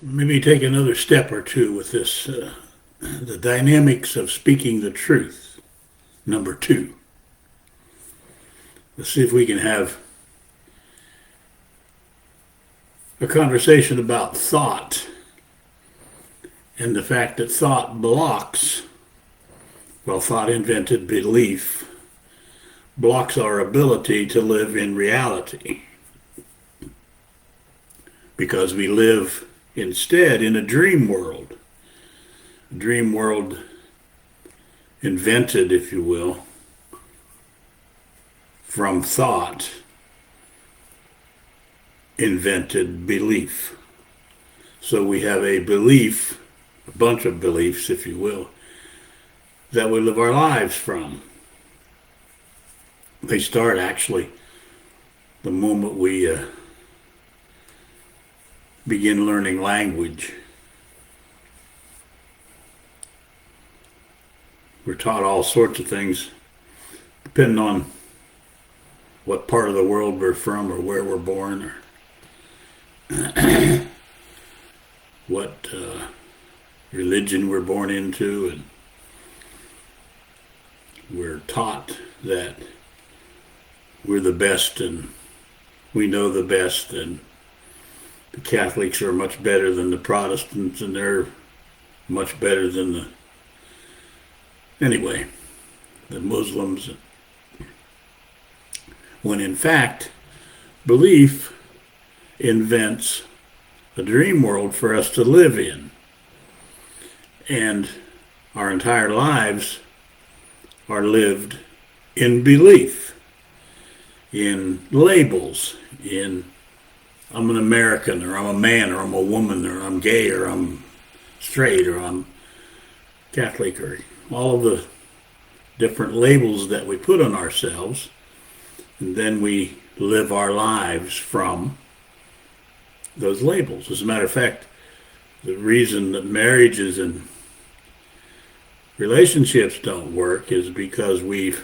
maybe take another step or two with this the dynamics of speaking the truth. Number two, let's see if we can have a conversation about thought and the fact that thought blocks, well, thought invented belief, blocks our ability to live in reality because we live instead in a dream world. A dream world invented, if you will, from thought, invented belief. So we have a belief, a bunch of beliefs, if you will, that we live our lives from. They start actually the moment we begin learning language. We're taught all sorts of things depending on what part of the world we're from or where we're born or what religion we're born into, and we're taught that we're the best and we know the best, and the Catholics are much better than the Protestants and they're much better than the Muslims, when in fact belief invents a dream world for us to live in. And our entire lives are lived in belief, in labels, in I'm an American, or I'm a man, or I'm a woman, or I'm gay, or I'm straight, or I'm Catholic, or all of the different labels that we put on ourselves. And then we live our lives from those labels. As a matter of fact, the reason that marriages and relationships don't work is because we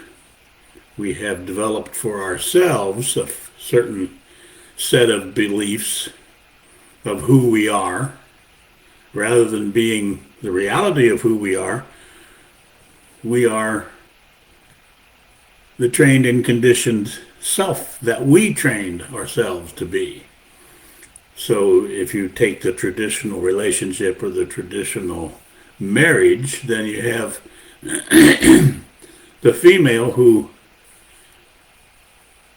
have developed for ourselves a certain set of beliefs of who we are, rather than being the reality of who we are. We are the trained and conditioned self that we trained ourselves to be. So if you take the traditional relationship or the traditional marriage, then you have the female who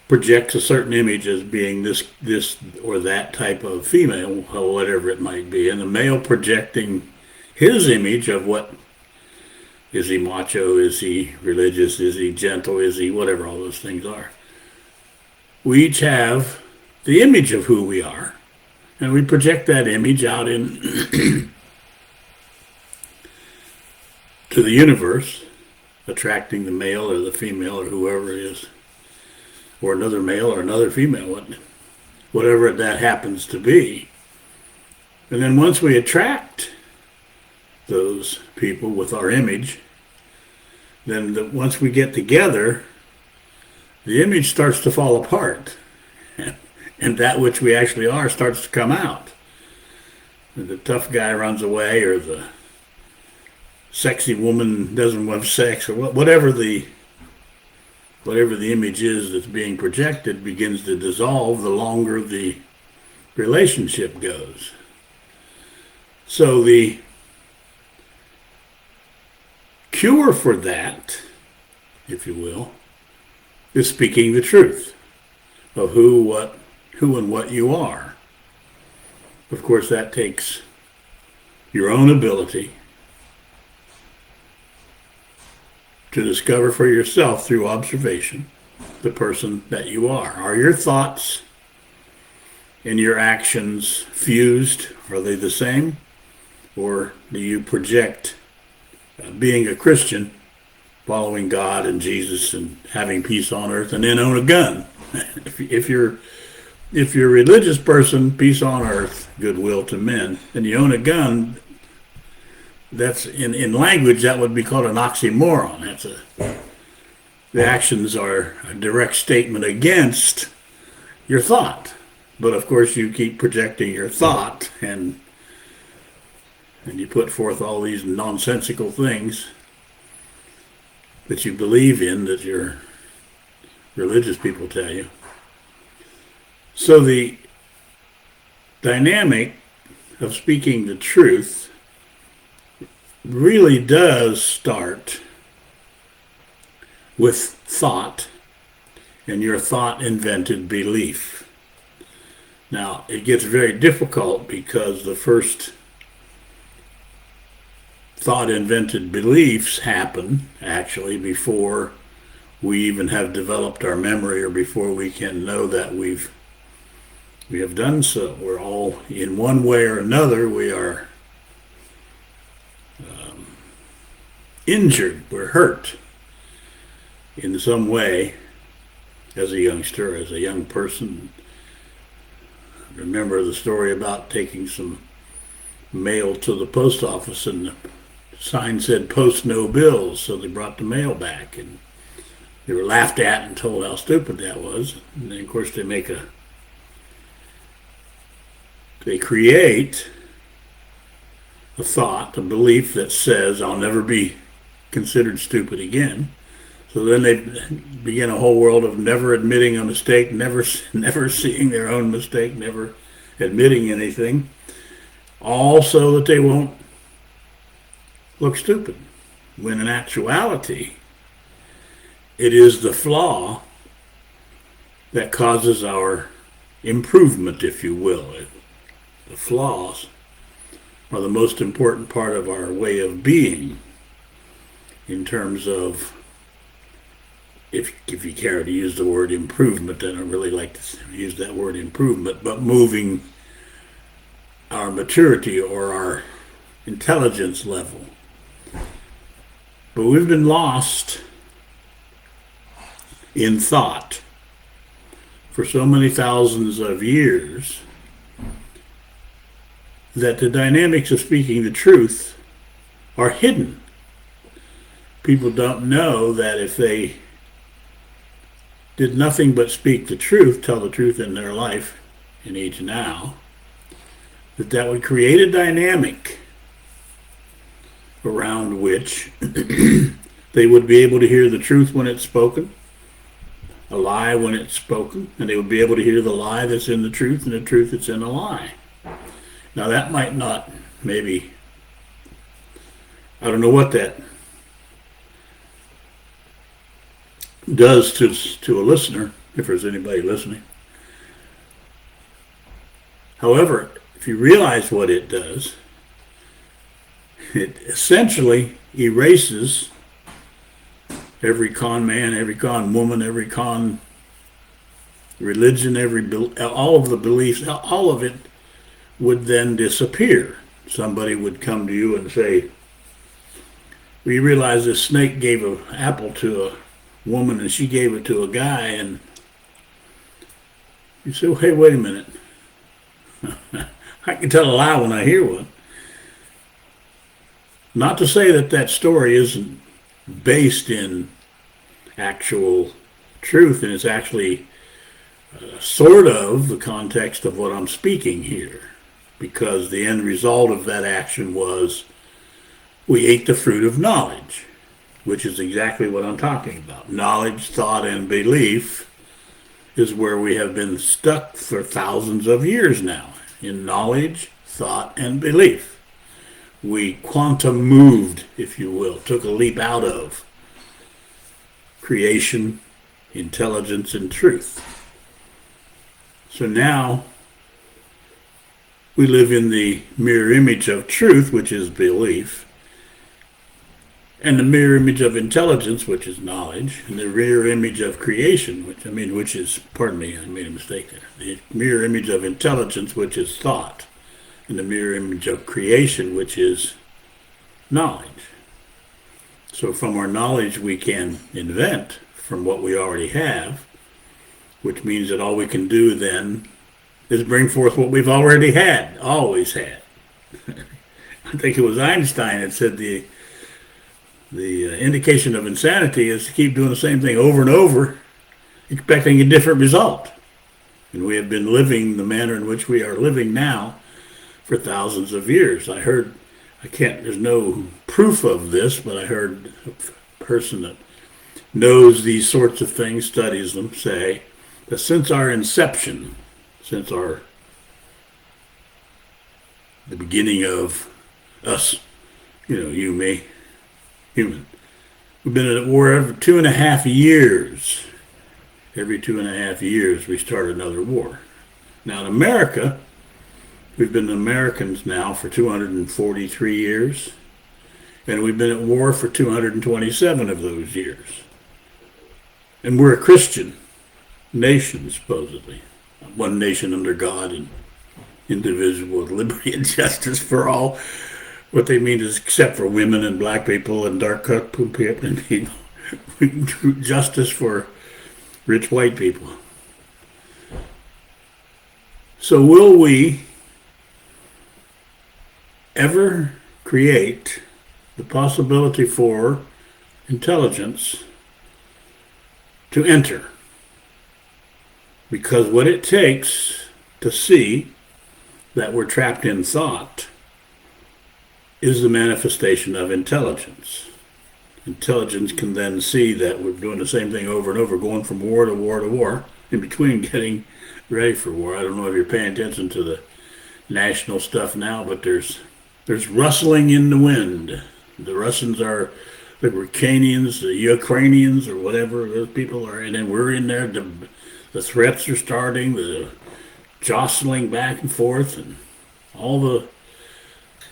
projects a certain image as being this or that type of female, whatever it might be, and the male projecting his image of what is he macho, is he religious, is he gentle, is he whatever all those things are. We each have the image of who we are, and we project that image out in to the universe, attracting the male or the female or whoever it is, or another male or another female, whatever that happens to be. And then once we attract those people with our image, then once we get together, the image starts to fall apart. And that which we actually are starts to come out. The tough guy runs away, or the sexy woman doesn't want sex, or whatever the image is that's being projected begins to dissolve the longer the relationship goes. So the cure for that, if you will, is speaking the truth of who and what you are. Of course, that takes your own ability to discover for yourself through observation the person that you are. Are your thoughts and your actions fused? Are they the same? Or do you project being a Christian, following God and Jesus and having peace on earth, and then own a gun? If you're a religious person, peace on earth, goodwill to men, and you own a gun, that's in language that would be called an oxymoron. The actions are a direct statement against your thought. But of course you keep projecting your thought, and and you put forth all these nonsensical things that you believe in, that your religious people tell you. So the dynamic of speaking the truth really does start with thought, and your thought invented belief. Now, it gets very difficult because the first thought invented beliefs happen actually before we even have developed our memory, or before we can know that we have done so. We're all, in one way or another, we are injured, we're hurt in some way as a youngster, as a young person. Remember the story about taking some mail to the post office, and the sign said "Post no bills," so they brought the mail back, and they were laughed at and told how stupid that was. And then, of course, they create a thought, a belief that says, "I'll never be considered stupid again." So then they begin a whole world of never admitting a mistake, never seeing their own mistake, never admitting anything, all so that they won't look stupid. When in actuality, it is the flaw that causes our improvement, if you will. The flaws are the most important part of our way of being, in terms of, if you care to use the word improvement, I don't really like to use that word improvement, but moving our maturity or our intelligence level. But we've been lost in thought for so many thousands of years that the dynamics of speaking the truth are hidden. People don't know that if they did nothing but speak the truth, tell the truth in their life, in each now, that would create a dynamic around which they would be able to hear the truth when it's spoken, a lie when it's spoken, and they would be able to hear the lie that's in the truth and the truth that's in the lie. Now that might not, maybe, I don't know what that does to a listener, if there's anybody listening. However, if you realize what it does, it essentially erases every con man, every con woman, every con religion, all of the beliefs, all of it would then disappear. Somebody would come to you and say, "We realize this snake gave an apple to a woman and she gave it to a guy," and you say, "Well, hey, wait a minute. I can tell a lie when I hear one." Not to say that that story isn't based in actual truth, and it's actually sort of the context of what I'm speaking here, because the end result of that action was we ate the fruit of knowledge, which is exactly what I'm talking about. Knowledge, thought, and belief is where we have been stuck for thousands of years now, in knowledge, thought, and belief. We quantum moved, if you will, took a leap out of creation, intelligence, and truth. So now we live in the mirror image of truth, which is belief, and the mirror image of intelligence, which is knowledge, and the mirror image of creation, which is, pardon me, I made a mistake there. The mirror image of intelligence, which is thought, and the mirror image of creation, which is knowledge. So from our knowledge, we can invent from what we already have, which means that all we can do then is bring forth what we've already had, always had. I think it was Einstein that said the indication of insanity is to keep doing the same thing over and over, expecting a different result. And we have been living the manner in which we are living now for thousands of years. I there's no proof of this, but I heard a person that knows these sorts of things, studies them, say that since our inception, since the beginning of us, you, me, human, we've been at war every 2.5 years. Every 2.5 years, we start another war. Now, in America, we've been Americans now for 243 years, and we've been at war for 227 of those years. And we're a Christian nation, supposedly. One nation under God and indivisible with liberty and justice for all. What they mean is except for women and black people and dark-cut people and people. Justice for rich white people. So will we ever create the possibility for intelligence to enter? Because what it takes to see that we're trapped in thought is the manifestation of intelligence. Intelligence can then see that we're doing the same thing over and over, going from war to war to war, in between getting ready for war. I don't know if you're paying attention to the national stuff now, but there's rustling in the wind. The Russians are the Ukrainians, the Ukrainians, or whatever those people are, and then we're in there. The threats are starting, the jostling back and forth, and all the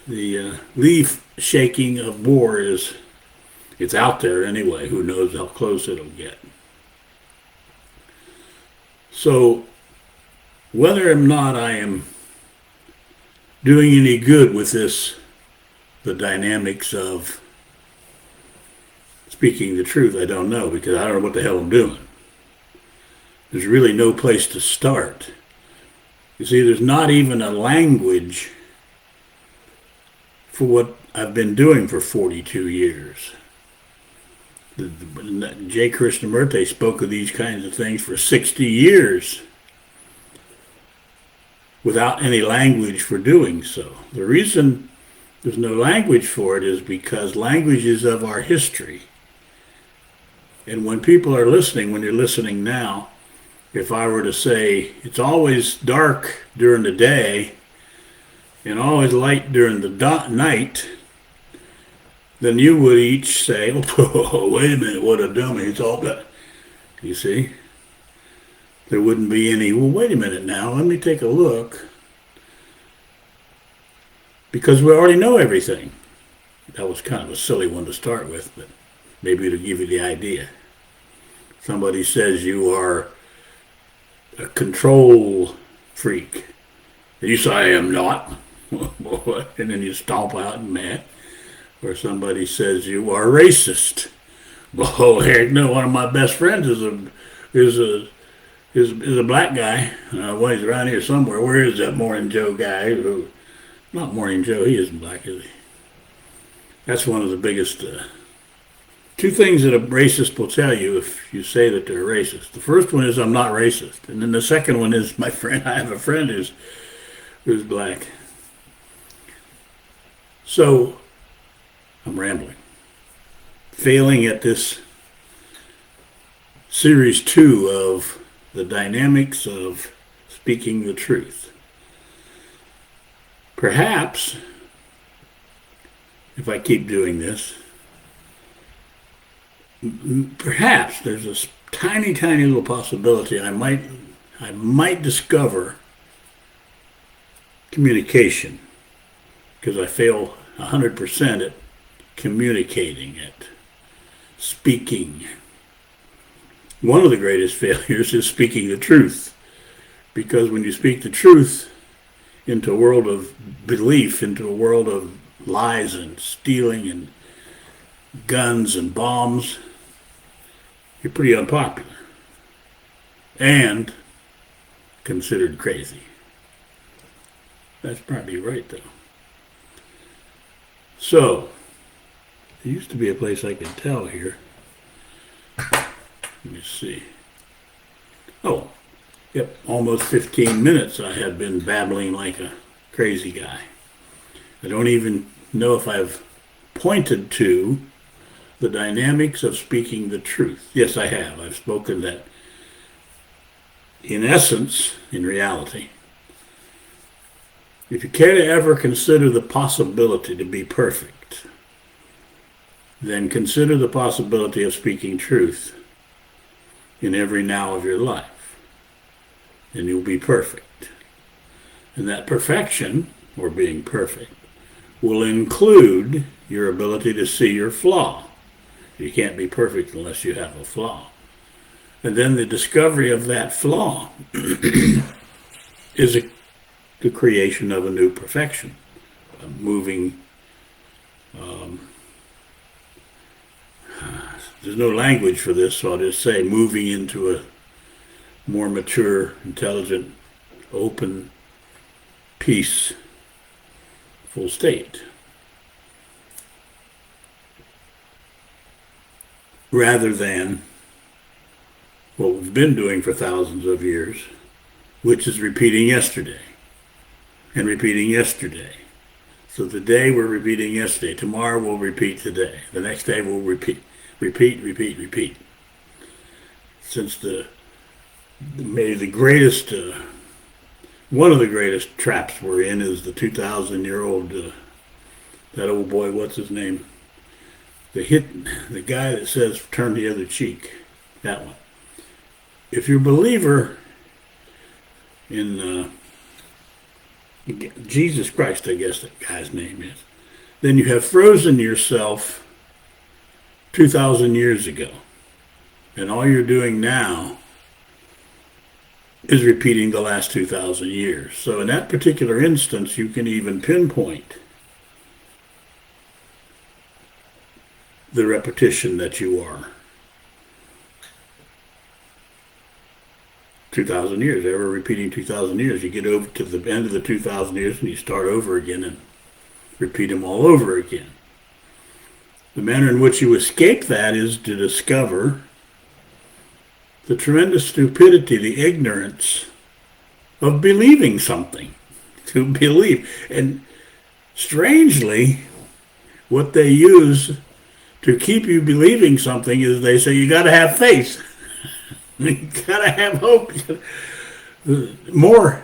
leaf shaking of war it's out there anyway. Who knows how close it'll get. So whether or not I am doing any good with the dynamics of speaking the truth, I don't know, because I don't know what the hell I'm doing. There's really no place to start. You see, there's not even a language for what I've been doing for 42 years. J. Krishnamurti spoke of these kinds of things for 60 years without any language for doing so. The reason there's no language for it is because language is of our history. And when people are listening, when you're listening now, if I were to say it's always dark during the day and always light during the night, then you would each say, oh, wait a minute, what a dummy, it's all that. You see? There wouldn't be any, well, wait a minute now, let me take a look. Because we already know everything. That was kind of a silly one to start with, but maybe it'll give you the idea. Somebody says you are a control freak. And you say, I am not. And then you stomp out and mad. Or somebody says you are racist. Oh, heck no, one of my best friends is a black guy. Well, he's around here somewhere. Where is that Morning Joe guy? Not Morning Joe, he isn't black, is he? That's one of the biggest two things that a racist will tell you if you say that they're racist. The first one is I'm not racist. And then the second one is I have a friend who's black. So I'm rambling. Failing at this series 2 of the dynamics of speaking the truth. Perhaps, if I keep doing this, perhaps there's a tiny, tiny little possibility I might discover communication, because I fail 100% at communicating it, speaking. One of the greatest failures is speaking the truth, because when you speak the truth into a world of belief, into a world of lies and stealing and guns and bombs, you're pretty unpopular and considered crazy. That's probably right, though. So, there used to be a place I could tell here. Let me see. Oh, yep, almost 15 minutes I have been babbling like a crazy guy. I don't even know if I've pointed to the dynamics of speaking the truth. Yes, I have. I've spoken that in essence, in reality, if you care to ever consider the possibility to be perfect, then consider the possibility of speaking truth in every now of your life, and you'll be perfect. And that perfection, or being perfect, will include your ability to see your flaw. You can't be perfect unless you have a flaw. And then the discovery of that flaw is the creation of a new perfection, moving. There's no language for this, so I'll just say moving into a more mature, intelligent, open, peaceful state. Rather than what we've been doing for thousands of years, which is repeating yesterday and repeating yesterday. So today we're repeating yesterday. Tomorrow we'll repeat today. The next day we'll repeat. Since maybe the greatest, one of the greatest traps we're in is the 2,000-year-old, that old boy, what's his name? The guy that says turn the other cheek. That one. If you're a believer in Jesus Christ, I guess that guy's name is, then you have frozen yourself 2,000 years ago. And all you're doing now is repeating the last 2,000 years. So in that particular instance, you can even pinpoint the repetition that you are. 2,000 years, ever repeating 2,000 years. You get over to the end of the 2,000 years and you start over again and repeat them all over again. The manner in which you escape that is to discover the tremendous stupidity, the ignorance of believing something. To believe. And strangely, what they use to keep you believing something is they say you got to have faith. You got to have hope. More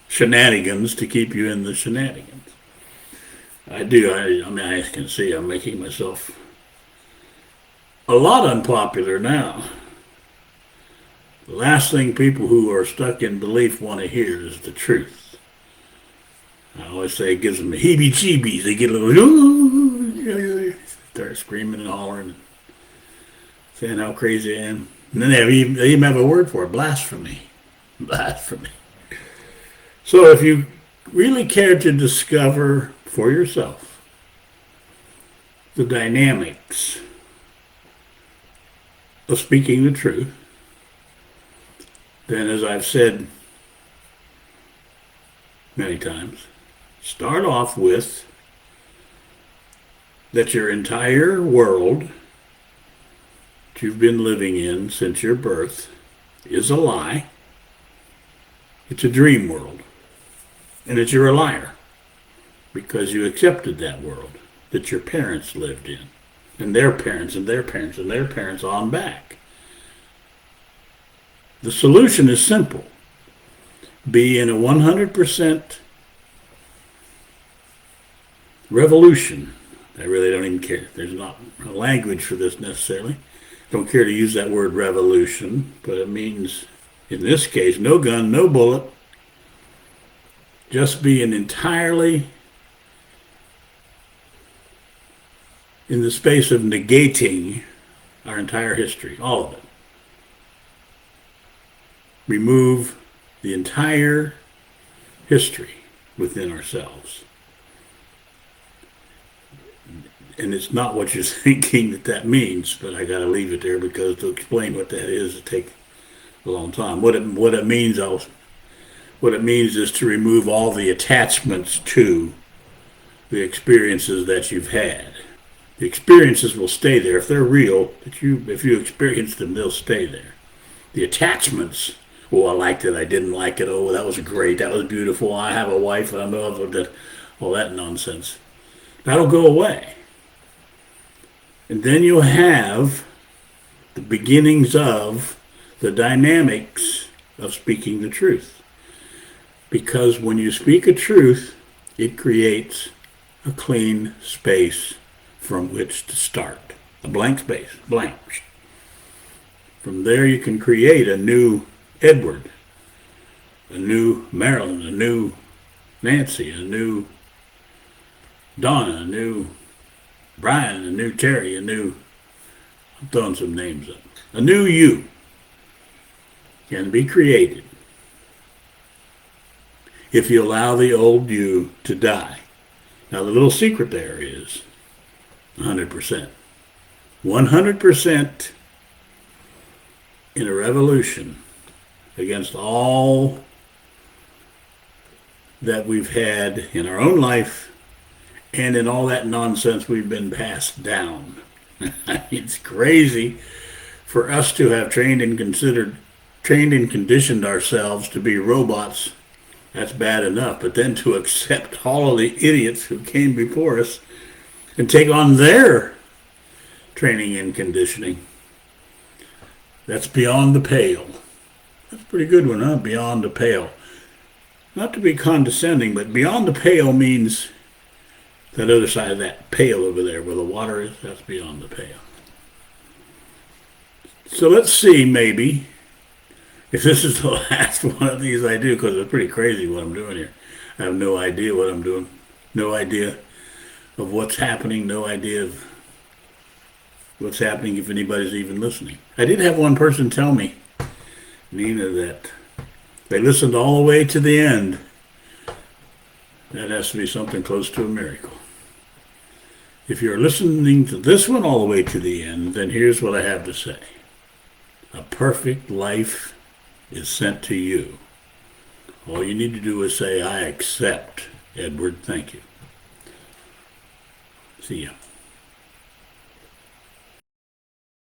shenanigans to keep you in the shenanigans. I do. I mean, I can see I'm making myself a lot unpopular now. The last thing people who are stuck in belief want to hear is the truth. I always say it gives them the heebie-jeebies. They get a little, start screaming and hollering, saying how crazy I am. And then they even have a word for it, blasphemy. Blasphemy. So if you really care to discover for yourself the dynamics of speaking the truth, then as I've said many times, start off with that your entire world that you've been living in since your birth is a lie. It's a dream world. And that you're a liar because you accepted that world that your parents lived in, and their parents and their parents and their parents on back. The solution is simple. Be in a 100% revolution. I really don't even care. There's not a language for this necessarily. Don't care to use that word revolution, but it means, in this case, no gun, no bullet. Just be an entirely in the space of negating our entire history, all of it. Remove the entire history within ourselves. And it's not what you're thinking that means, but I got to leave it there because to explain what that is, it takes a long time. What it means is to remove all the attachments to the experiences that you've had. The experiences will stay there. If they're real, if you experience them, they'll stay there. The attachments, oh, I liked it, I didn't like it, oh, that was great, that was beautiful, I have a wife, I'm in love with it, all that nonsense. That'll go away. And then you'll have the beginnings of the dynamics of speaking the truth. Because when you speak a truth, it creates a clean space from which to start. A blank space, blank. From there you can create a new Edward, a new Marilyn, a new Nancy, a new Donna, a new Brian, a new Terry, I'm throwing some names up. A new you can be created if you allow the old you to die. Now the little secret there is 100%. 100% in a revolution against all that we've had in our own life and in all that nonsense we've been passed down. It's crazy for us to have trained and conditioned ourselves to be robots. That's bad enough, but then to accept all of the idiots who came before us and take on their training and conditioning, that's beyond the pale. That's a pretty good one, huh? Beyond the pale. Not to be condescending, but beyond the pale means that other side of that pail over there where the water is, that's beyond the pale. So let's see, maybe, if this is the last one of these I do, because it's pretty crazy what I'm doing here. I have no idea what I'm doing. No idea of what's happening. No idea of what's happening if anybody's even listening. I did have one person tell me, Nina, that they listened all the way to the end. That has to be something close to a miracle. If you're listening to this one all the way to the end, then here's what I have to say. A perfect life is sent to you. All you need to do is say, I accept, Edward. Thank you. See ya.